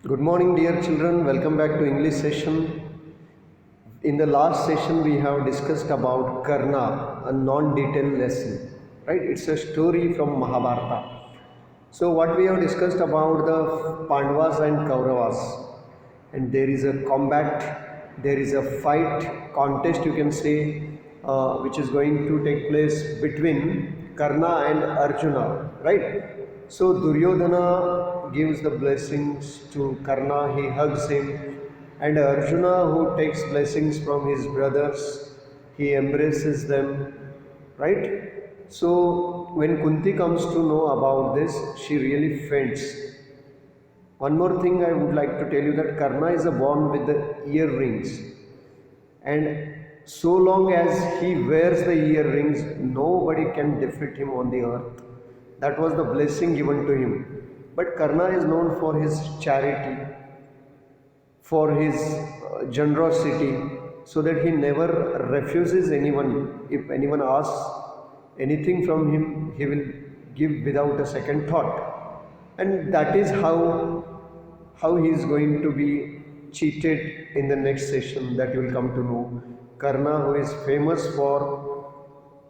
Good morning, dear children. Welcome back to English session. In the last session, we have discussed about Karna, a non-detailed lesson. Right? It's a story from Mahabharata. So, what we have discussed about the Pandavas and Kauravas, and there is a combat, there is a fight, contest, you can say, which is going to take place between Karna and Arjuna. Right? So Duryodhana gives the blessings to Karna, he hugs him, and Arjuna, who takes blessings from his brothers, he embraces them, right? So when Kunti comes to know about this, she really faints. One more thing I would like to tell you that Karna is born with the earrings, and so long as he wears the earrings, nobody can defeat him on the earth. That was the blessing given to him. But Karna is known for his charity, for his generosity, so that he never refuses anyone. If anyone asks anything from him, he will give without a second thought. And that is how he is going to be cheated in the next session, that you will come to know. Karna, who is famous for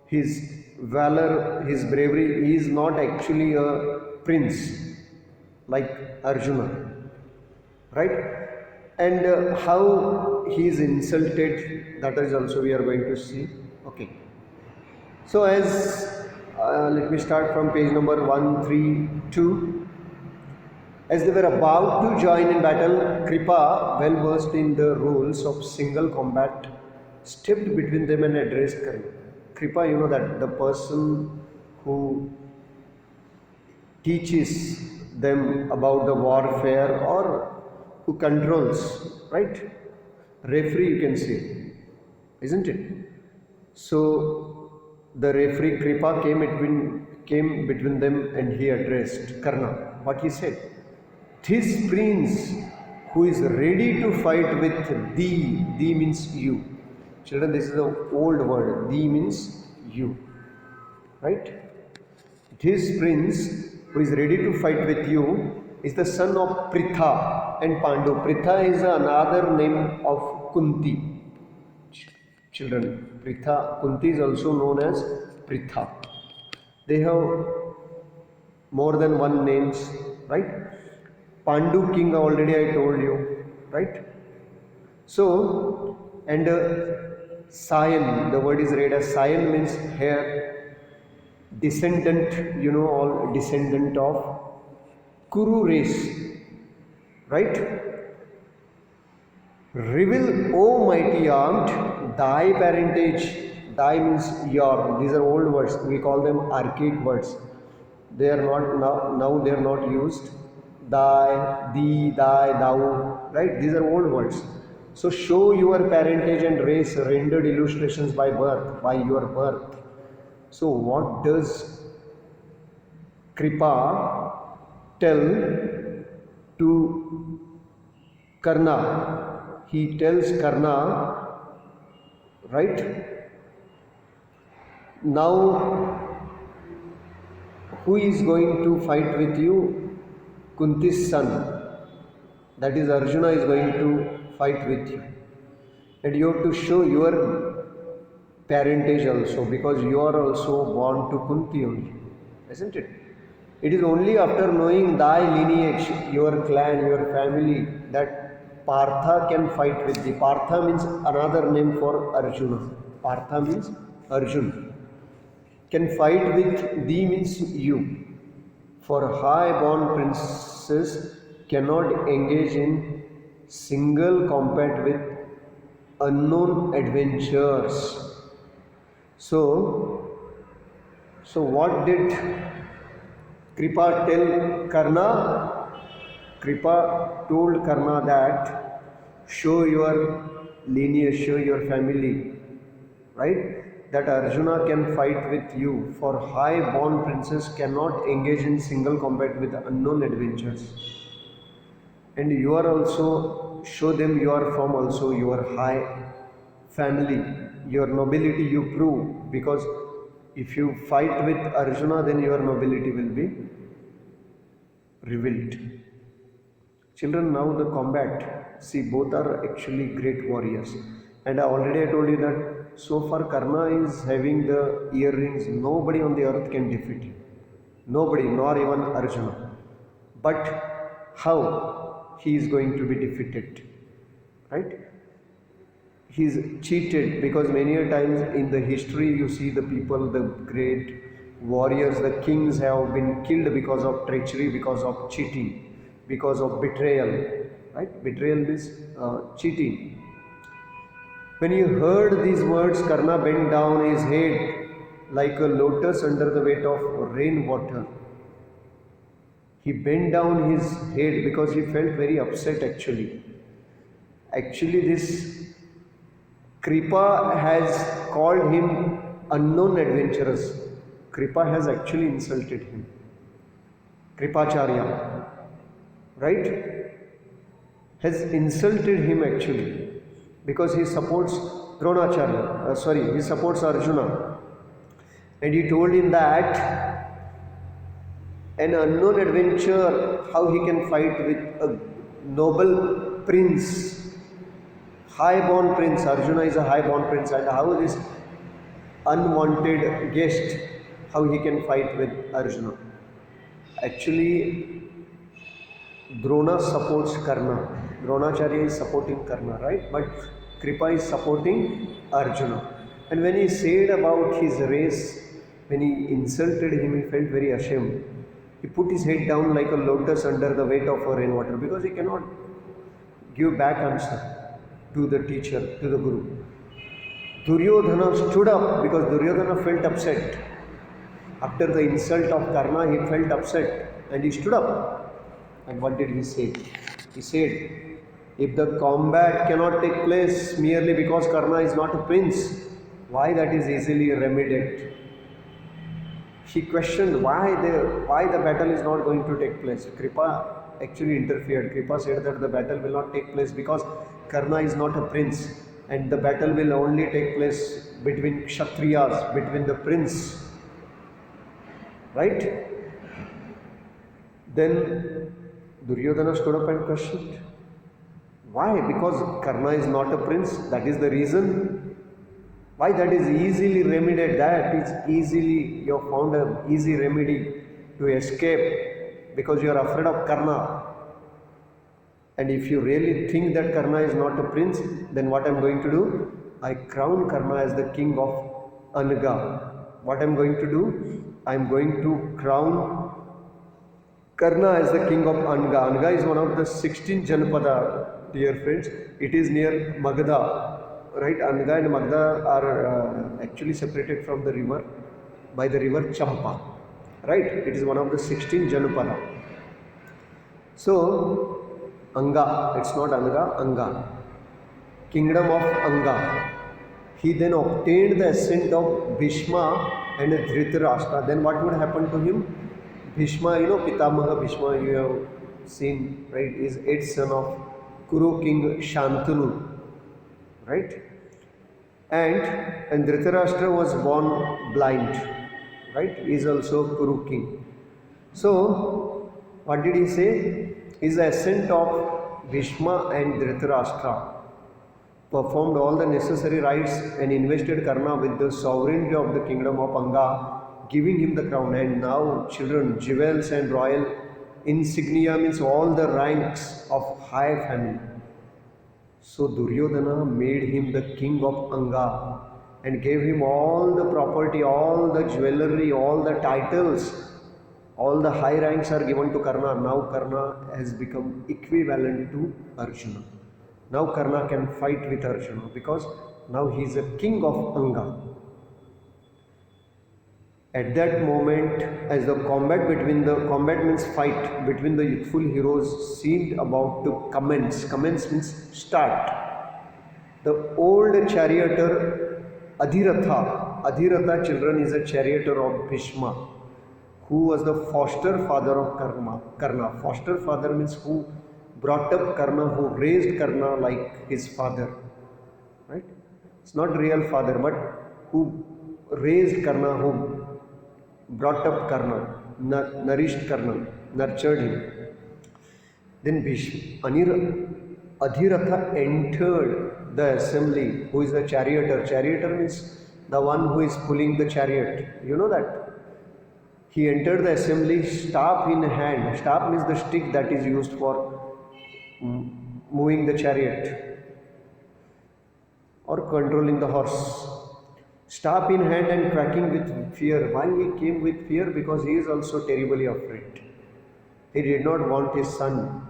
his valor, his bravery, he is not actually a prince like Arjuna, right? And how he is insulted, that is also we are going to see. Okay. So as let me start from page number 132. As they were about to join in battle, Kripa, well versed in the rules of single combat, stepped between them and addressed Karna. Kripa, you know that the person who teaches them about the warfare or who controls, right? Referee, you can say, isn't it? So the referee Kripa came between them and he addressed Karna. What he said? This prince who is ready to fight with thee, thee means you. Children, this is an old word. Thee means you, right? This prince who is ready to fight with you is the son of Pritha and Pandu. Pritha is another name of Kunti. Children, Pritha, Kunti is also known as Pritha. They have more than one names, right? Pandu king already I told you, right? So, and Sayan, the word is read as Sayan, means hair, descendant, you know, all descendant of Kuru race, right? Reveal, O mighty armed, thy parentage. Thy means your. These are old words. We call them archaic words. They are not now they are not used. Thy, thee, thy, thou. Right? These are old words. So show your parentage and race, rendered illustrations by birth, by your birth. So what does Kripa tell to Karna? He tells Karna, right? Now, who is going to fight with you? Kunti's son. That is Arjuna is going to fight with you. And you have to show your parentage also, because you are also born to Kunti only, isn't it? It is only after knowing thy lineage, your clan, your family, that Partha can fight with thee. Partha means another name for Arjuna. Partha means Arjuna. Can fight with thee means you. For high-born princes cannot engage in single combat with unknown adventures. So what did Kripa tell Karna? Kripa told Karna that show your lineage, show your family, right? That Arjuna can fight with you, for high-born princes cannot engage in single combat with unknown adventures. And you are also, show them you are from also your high family, your nobility you prove, because if you fight with Arjuna, then your nobility will be revealed. Children, now the combat. See, both are actually great warriors. And already I told you that so far Karna is having the earrings. Nobody on the earth can defeat him. Nobody, nor even Arjuna. But how he is going to be defeated? Right? He is cheated, because many a times in the history you see the people, the great warriors, the kings have been killed because of treachery, because of cheating, because of betrayal. Right? Betrayal means cheating. When he heard these words, Karna bent down his head like a lotus under the weight of rainwater. He bent down his head because he felt very upset actually. Actually, this Kripa has called him unknown adventurous. Kripa has actually insulted him. Kripacharya, right? Has insulted him actually, because he supports Dronacharya, he supports Arjuna. And he told him that an unknown adventurer, how he can fight with a noble prince, high-born prince. Arjuna is a high-born prince, and how this unwanted guest, how he can fight with Arjuna. Actually, Drona supports Karna. Dronacharya is supporting Karna, right? But Kripa is supporting Arjuna. And when he said about his race, when he insulted him, he felt very ashamed. He put his head down like a lotus under the weight of a rainwater, because he cannot give back answer to the teacher, to the Guru. Duryodhana stood up, because Duryodhana felt upset. After the insult of Karna, he felt upset and he stood up. And what did he say? He said, if the combat cannot take place merely because Karna is not a prince, why that is easily remedied? He questioned why the battle is not going to take place. Kripa actually interfered. Kripa said that the battle will not take place because Karna is not a prince, and the battle will only take place between Kshatriyas, between the prince. Right? Then Duryodhana stood up and questioned. Why? Because Karna is not a prince. That is the reason. Why? That is easily remedied. That is easily, you have found an easy remedy to escape, because you are afraid of Karna. And if you really think that Karna is not a prince, then what I am going to do? I crown Karna as the king of Anga. What I am going to do? I am going to crown Karna as the king of Anga. Anga is one of the 16 Janapada, dear friends. It is near Magadha. Right? Anga and Magadha are actually separated from the river by the river Champa. Right? It is one of the 16 Janapada. So, Anga, it's not Anga, Anga. Kingdom of Anga. He then obtained the assent of Bhishma and Dhritarashtra. Then what would happen to him? Bhishma, Pitamaha Bhishma, you have seen, right, is 8th son of Kuru king Shantanu, right? And Dhritarashtra was born blind, right? He is also Kuru king. So, what did he say? Is the assent of Bhishma and Dhritarashtra performed all the necessary rites and invested Karna with the sovereignty of the kingdom of Anga, giving him the crown. And now, children, jewels and royal insignia means all the ranks of high family. So Duryodhana made him the king of Anga and gave him all the property, all the jewelry, all the titles, all the high ranks are given to Karna. Now Karna has become equivalent to Arjuna. Now Karna can fight with Arjuna, because now he is a king of Anga. At that moment, as the combat means fight between the youthful heroes seemed about to commence. Commence means start. The old charioteer Adhiratha, children, is a charioteer of Bhishma, who was the foster father of Karna. Foster father means who brought up Karna, who raised Karna like his father. Right? It's not real father, but who raised Karna, who brought up Karna, nourished Karna, nurtured him. Then Adhiratha entered the assembly. Who is the charioteer? Charioteer means the one who is pulling the chariot. You know that? He entered the assembly, staff in hand. Staff means the stick that is used for moving the chariot or controlling the horse. Staff in hand and quaking with fear. Why he came with fear? Because he is also terribly afraid. He did not want his son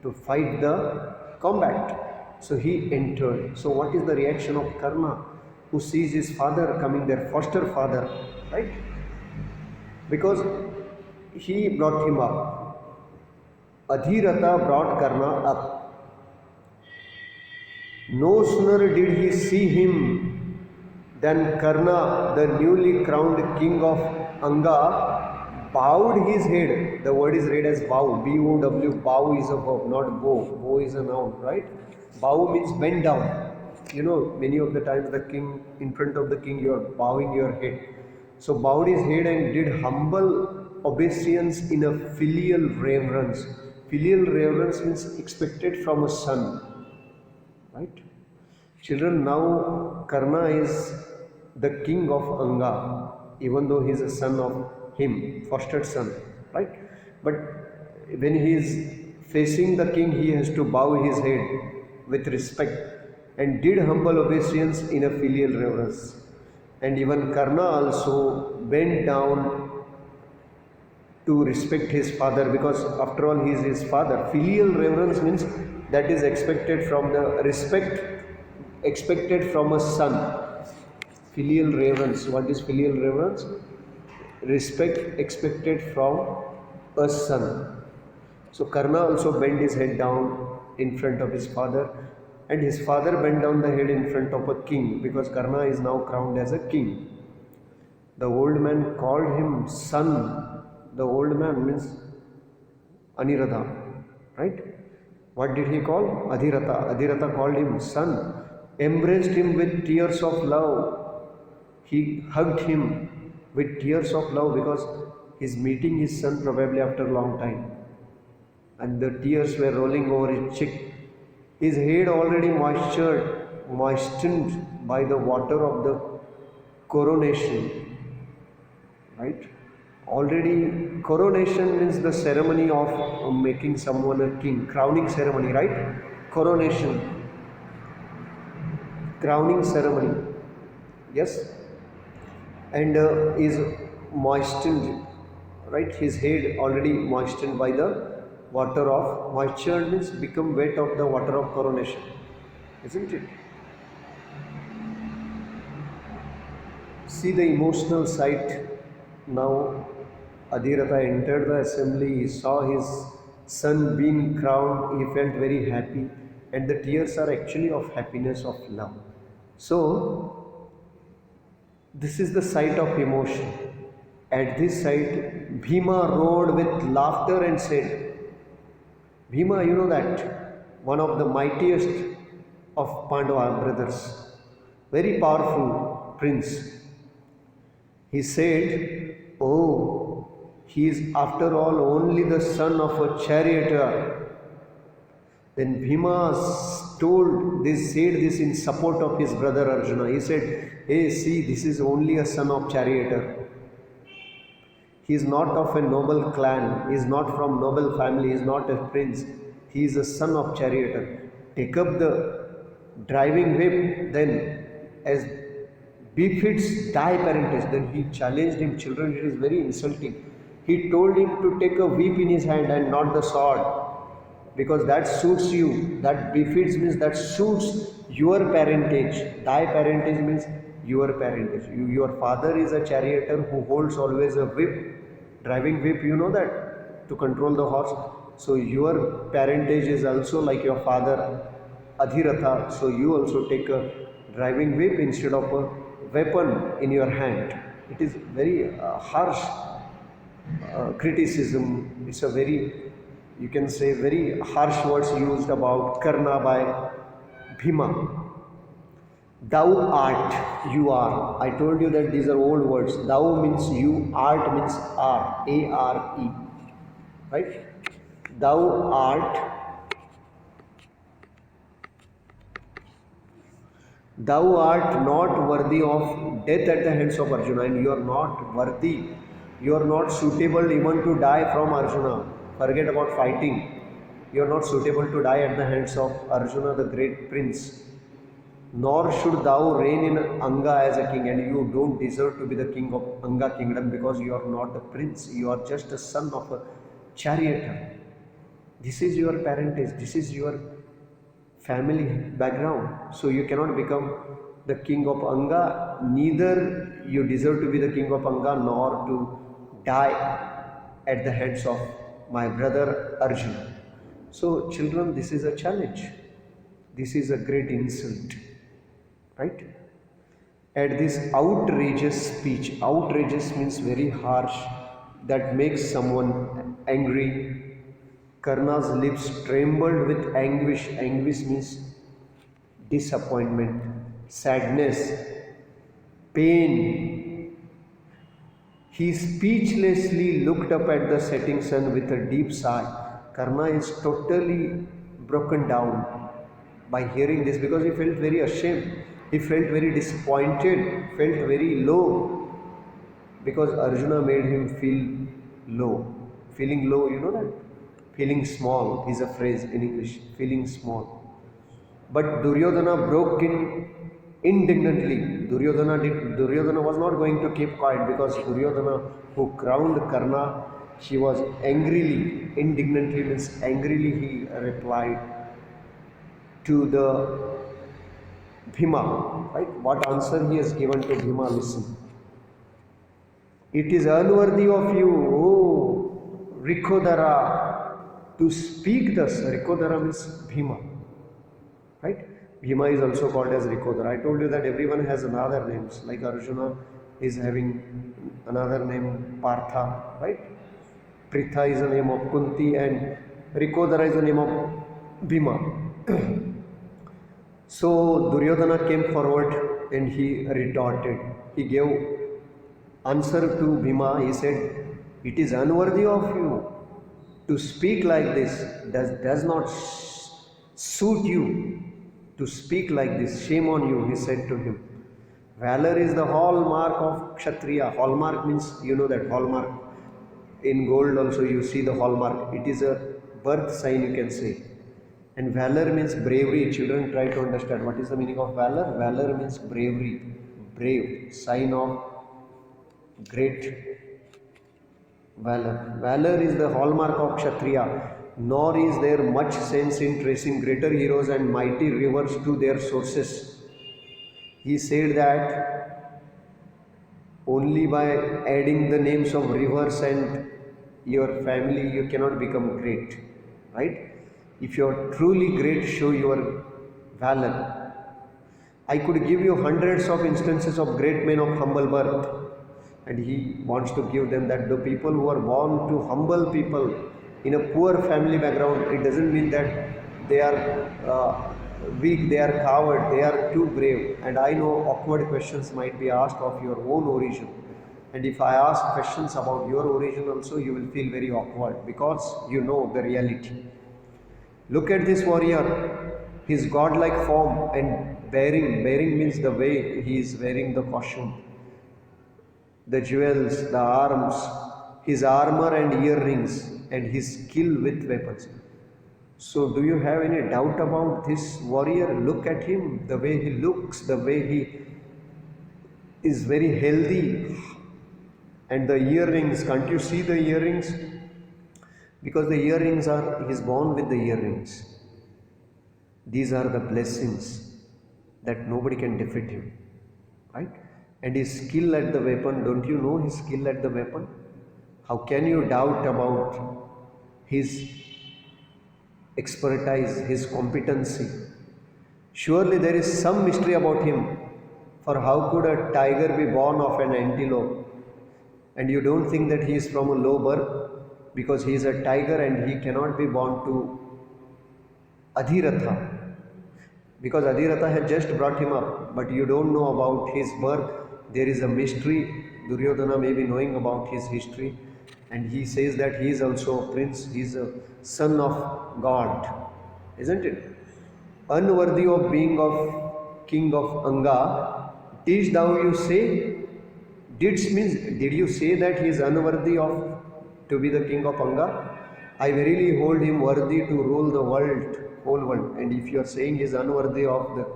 to fight the combat. So he entered. So what is the reaction of Karna, who sees his father coming there, foster father, right? Because he brought him up. Adhiratha brought Karna up. No sooner did he see him than Karna, the newly crowned king of Anga, bowed his head. The word is read as bow. B-O-W. Bow is a verb, not bow. Bow is a noun, right? Bow means bend down. You know, many of the times the king, in front of the king, you are bowing your head. So bowed his head and did humble obeisance in a filial reverence. Filial reverence means expected from a son, right? Children, now Karna is the king of Anga, even though he is a son of him, fostered son, right? But when he is facing the king, he has to bow his head with respect and did humble obeisance in a filial reverence. And even Karna also bent down to respect his father, because after all he is his father. Filial reverence means that is expected from the respect expected from a son. Filial reverence. What is filial reverence? Respect expected from a son. So Karna also bent his head down in front of his father, and his father bent down the head in front of a king, because Karna is now crowned as a king. The old man called him son. The old man means Aniradha, right? What did he call? Adhiratha. Adhiratha called him son, embraced him with tears of love. He hugged him with tears of love because he's meeting his son probably after a long time. And the tears were rolling over his cheek. His head already moistened by the water of the coronation, right? Already, coronation means the ceremony of making someone a king, crowning ceremony, right? Coronation, crowning ceremony, yes? And is moistened, right? His head already moistened by the water of, moisture means become wet of the water of coronation, isn't it? See the emotional sight. Now Adhiratha entered the assembly, he saw his son being crowned, he felt very happy, and the tears are actually of happiness, of love. So this is the sight of emotion. At this sight, Bhima roared with laughter and said, Bhima, you know that, one of the mightiest of Pandava brothers, very powerful prince. He said, oh, he is after all only the son of a charioteer. Then Bhima said this in support of his brother Arjuna. He said, hey, see, this is only a son of charioteer. He is not of a noble clan, he is not from noble family, he is not a prince, he is a son of charioteer. Take up the driving whip, then as befits thy parentage. Then he challenged him, children, it is very insulting. He told him to take a whip in his hand and not the sword, because that suits you. That befits means that suits your parentage. Thy parentage means your parentage. Your father is a charioteer who holds always a whip, driving whip, you know that, to control the horse. So your parentage is also like your father, Adhiratha. So you also take a driving whip instead of a weapon in your hand. It is very harsh criticism. It's a very, you can say, very harsh words used about Karna by Bhima. Thou art, you are. I told you that these are old words. Thou means you, art means are, A-R-E. Right? thou art not worthy of death at the hands of Arjuna, and you are not worthy, you are not suitable even to die from Arjuna. Forget about fighting. You are not suitable to die at the hands of Arjuna, the great prince. Nor should thou reign in Anga as a king, and you don't deserve to be the king of Anga kingdom, because you are not the prince, you are just a son of a charioteer. This is your parentage, this is your family background. So you cannot become the king of Anga, neither you deserve to be the king of Anga, nor to die at the hands of my brother Arjuna. So children, this is a challenge. This is a great insult, right? At this outrageous speech, outrageous means very harsh, that makes someone angry, Karna's lips trembled with anguish. Anguish means disappointment, sadness, pain. He speechlessly looked up at the setting sun with a deep sigh. Karna is totally broken down by hearing this, because he felt very ashamed. He felt very disappointed, felt very low, because Arjuna made him feel low. Feeling low, you know that? Feeling small is a phrase in English, feeling small. But Duryodhana broke in indignantly. Duryodhana was not going to keep quiet, because Duryodhana, who crowned Karna, he was indignantly means angrily, he replied to the Bhima, right? What answer he has given to Bhima, listen. It is unworthy of you, O Rikodara, to speak thus. Rikodara means Bhima, right? Bhima is also called as Rikodara. I told you that everyone has another names, like Arjuna is having another name, Partha, right? Pritha is the name of Kunti, and Rikodara is the name of Bhima. So Duryodhana came forward and he retorted. He gave answer to Bhima. He said, it is unworthy of you to speak like this. Does not suit you to speak like this. Shame on you, he said to him. Valor is the hallmark of Kshatriya. Hallmark means, you know that hallmark. In gold also you see the hallmark. It is a birth sign, you can say. And valor means bravery. Children, try to understand what is the meaning of valor. Valor means bravery, brave, sign of great valor. Valor is the hallmark of Kshatriya. Nor is there much sense in tracing greater heroes and mighty rivers to their sources. He said that only by adding the names of rivers and your family you cannot become great, right? If you are truly great, show your valor. I could give you hundreds of instances of great men of humble birth, and he wants to give them that the people who are born to humble people in a poor family background, it doesn't mean that they are weak, they are coward, they are too brave. And I know awkward questions might be asked of your own origin, and if I ask questions about your origin also, you will feel very awkward, because you know the reality. Look at this warrior, his godlike form and bearing. Bearing means the way he is wearing the costume, the jewels, the arms, his armor and earrings, and his skill with weapons. So, do you have any doubt about this warrior? Look at him, the way he looks, the way he is very healthy. And the earrings, can't you see the earrings? Because the earrings are, he is born with the earrings. These are the blessings that nobody can defeat him, right? And his skill at the weapon, don't you know his skill at the weapon? How can you doubt about his expertise, his competency? Surely there is some mystery about him, for how could a tiger be born of an antelope? And you don't think that he is from a low birth, because he is a tiger and he cannot be born to Adhiratha, because Adhiratha had just brought him up, but you don't know about his birth. There is a mystery. Duryodhana may be knowing about his history, and he says that he is also a prince, he is a son of God, isn't it? Unworthy of being of king of Anga, didst thou you say? Didst means did you say that he is unworthy of to be the king of Anga? I verily hold him worthy to rule the world, whole world. And if you are saying he is unworthy of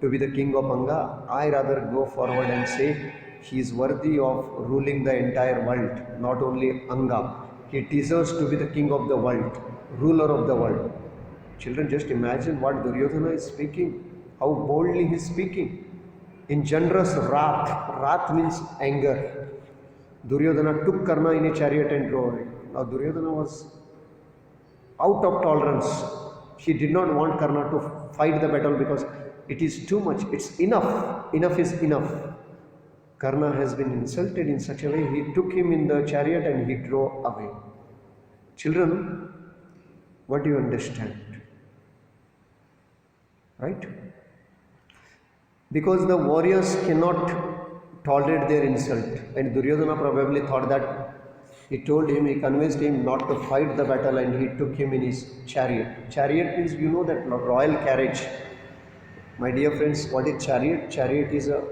to be the king of Anga, I rather go forward and say he is worthy of ruling the entire world, not only Anga. He deserves to be the king of the world, ruler of the world. Children, just imagine what Duryodhana is speaking, how boldly he is speaking. In generous wrath, wrath means anger. Duryodhana took Karna in a chariot and drove it. Now Duryodhana was out of tolerance. He did not want Karna to fight the battle because it is too much. It's enough. Enough is enough. Karna has been insulted in such a way, he took him in the chariot and he drove away. Children, what do you understand? Right? Because the warriors cannot tolerate their insult, and Duryodhana probably thought that he convinced him not to fight the battle, and he took him in his chariot. Chariot means, you know, that royal carriage. My dear friends, what is chariot? Chariot is a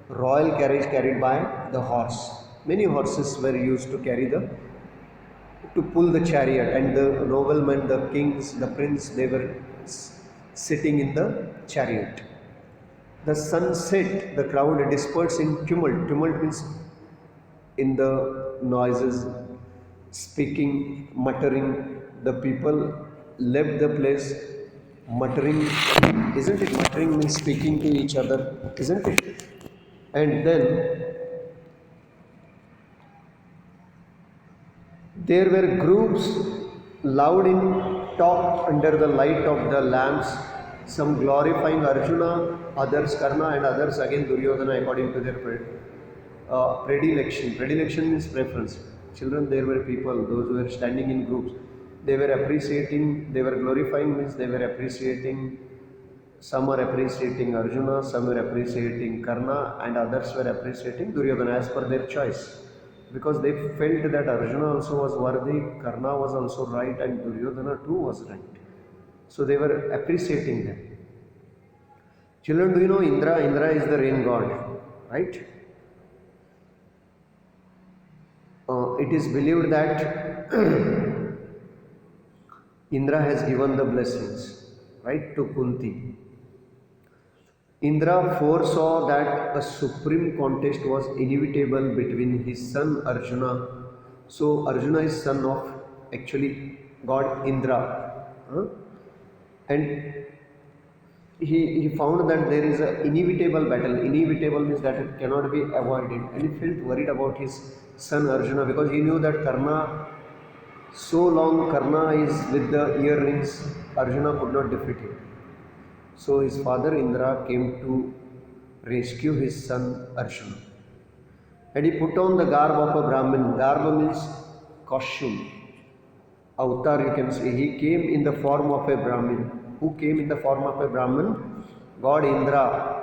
royal carriage carried by the horse. Many horses were used to pull the chariot, and the noblemen, the kings, the prince, they were sitting in the chariot. The sun set, the crowd dispersed in tumult. Tumult means in the noises, speaking, muttering. The people left the place muttering, isn't it? Muttering means speaking to each other, isn't it? And then there were groups loud in talk under the light of the lamps, some glorifying Arjuna, others Karna, and others again Duryodhana according to their predilection. Predilection means preference. Children, there were people, those who were standing in groups, they were appreciating, they were glorifying means they were appreciating. Some are appreciating Arjuna, some were appreciating Karna, and others were appreciating Duryodhana as per their choice. Because they felt that Arjuna also was worthy, Karna was also right, and Duryodhana too was right. So they were appreciating them. Children, do you know Indra? Indra is the rain god, right? It is believed that Indra has given the blessings, right, to Kunti. Indra foresaw that a supreme contest was inevitable between his son Arjuna. So Arjuna is son of actually God Indra. And he found that there is an inevitable battle. Inevitable means that it cannot be avoided. And he felt worried about his son Arjuna because he knew that Karna, so long Karna is with the earrings, Arjuna could not defeat him. So his father Indra came to rescue his son Arjuna. And he put on the garb of a Brahmin. Garb means costume. Avatar, you can say. He came in the form of a Brahmin. Who came in the form of a Brahmin? God Indra.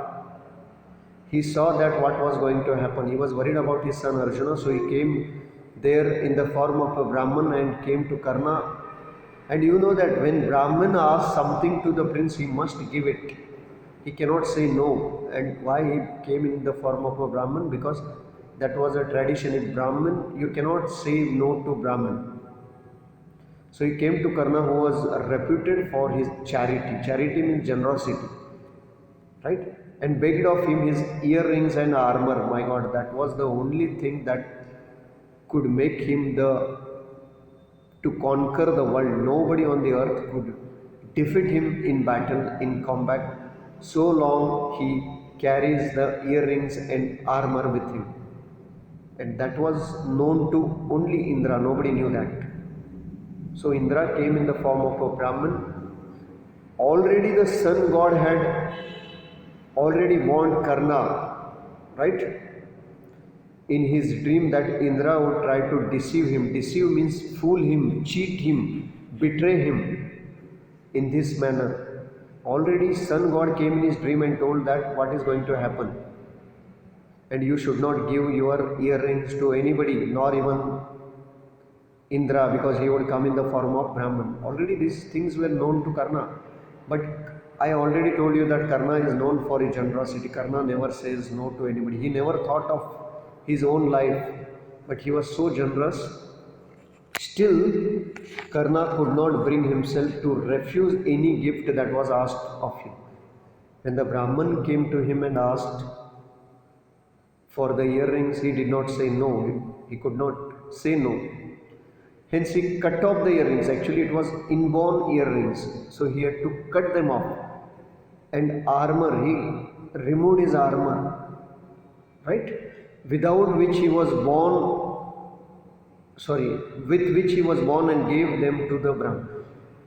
He saw that what was going to happen. He was worried about his son Arjuna, so he came there in the form of a Brahmin and came to Karna. And you know that when Brahmin asks something to the prince, he must give it. He cannot say no. And why he came in the form of a Brahmin? Because that was a tradition. In Brahmin, you cannot say no to Brahmin. So he came to Karna, who was reputed for his charity. Charity means generosity, right? And begged of him his earrings and armor. My God, that was the only thing that could make him to conquer the world. Nobody on the earth could defeat him in battle, in combat. So long he carries the earrings and armor with him. And that was known to only Indra. Nobody knew that. So Indra came in the form of a Brahmin. Already the sun god had already warned Karna, right? In his dream that Indra would try to deceive him. Deceive means fool him, cheat him, betray him in this manner. Already sun god came in his dream and told that what is going to happen. And you should not give your earrings to anybody, nor even Indra, because he would come in the form of Brahman. Already these things were known to Karna. But I already told you that Karna is known for his generosity. Karna never says no to anybody. He never thought of his own life, but he was so generous. Still, Karna could not bring himself to refuse any gift that was asked of him. When the Brahman came to him and asked for the earrings, he did not say no. He could not say no. Hence, he cut off the earrings. Actually, it was inborn earrings. So, he had to cut them off. And armor, he removed his armor, right? Without which he was born, with which he was born and gave them to the Brahman.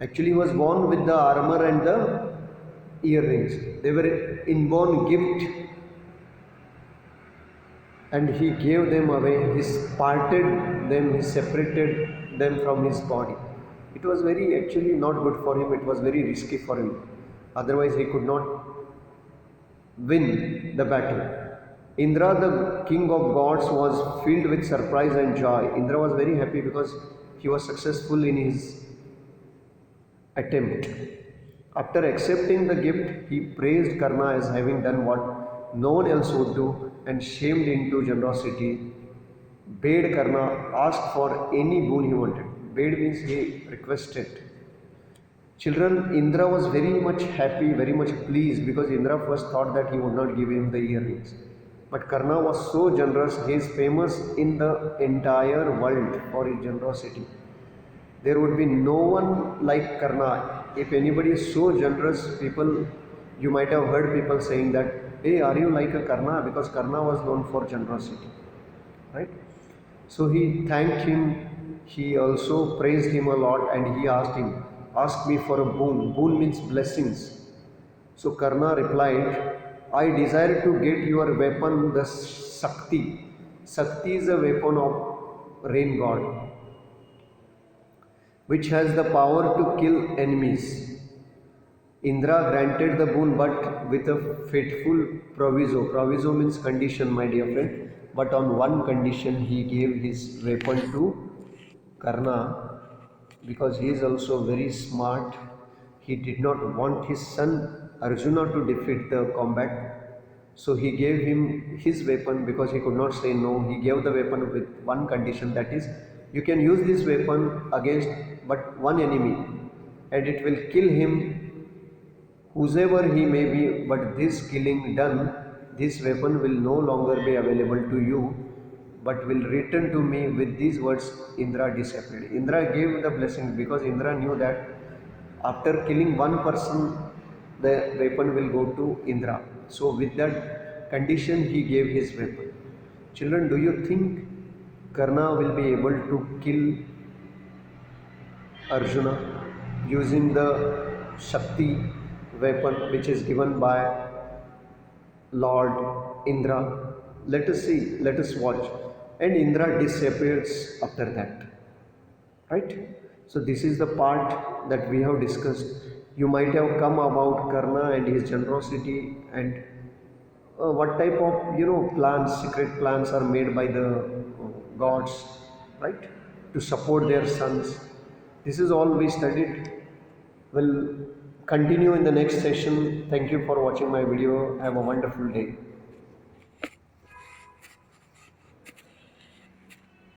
Actually, he was born with the armor and the earrings. They were inborn gift, and he gave them away. He parted them, he separated them from his body. It was very actually not good for him. It was very risky for him. Otherwise, he could not win the battle. Indra, the king of gods, was filled with surprise and joy. Indra was very happy because he was successful in his attempt. After accepting the gift, he praised Karna as having done what no one else would do and shamed into generosity. Bade Karna ask for any boon he wanted. Bade means he requested. Children, Indra was very much happy, very much pleased, because Indra first thought that he would not give him the earrings. But Karna was so generous, he is famous in the entire world for his generosity. There would be no one like Karna. If anybody is so generous, you might have heard people saying that, hey, are you like a Karna? Because Karna was known for generosity, right? So he thanked him, he also praised him a lot, and he asked him, ask me for a boon. Boon means blessings. So Karna replied, I desire to get your weapon, the Sakti. Sakti is a weapon of rain god, which has the power to kill enemies. Indra granted the boon, but with a fateful proviso. Proviso means condition, my dear friend. But on one condition, he gave his weapon to Karna, because he is also very smart. He did not want his son Arjuna to defeat the combat. So he gave him his weapon because he could not say no. He gave the weapon with one condition, that is, you can use this weapon against but one enemy and it will kill him, whosoever he may be, but this killing done, this weapon will no longer be available to you, but will return to me. With these words, Indra disappeared. Indra gave the blessing because Indra knew that after killing one person, the weapon will go to Indra. So with that condition, he gave his weapon. Children, do you think Karna will be able to kill Arjuna using the Shakti weapon which is given by Lord Indra? Let us see, let us watch. And Indra disappears after that, right? So this is the part that we have discussed. You might have come about Karna and his generosity, and what type of plans, secret plans are made by the gods, right, to support their sons. This is all we studied. We'll continue in the next session. Thank you for watching my video. Have a wonderful day.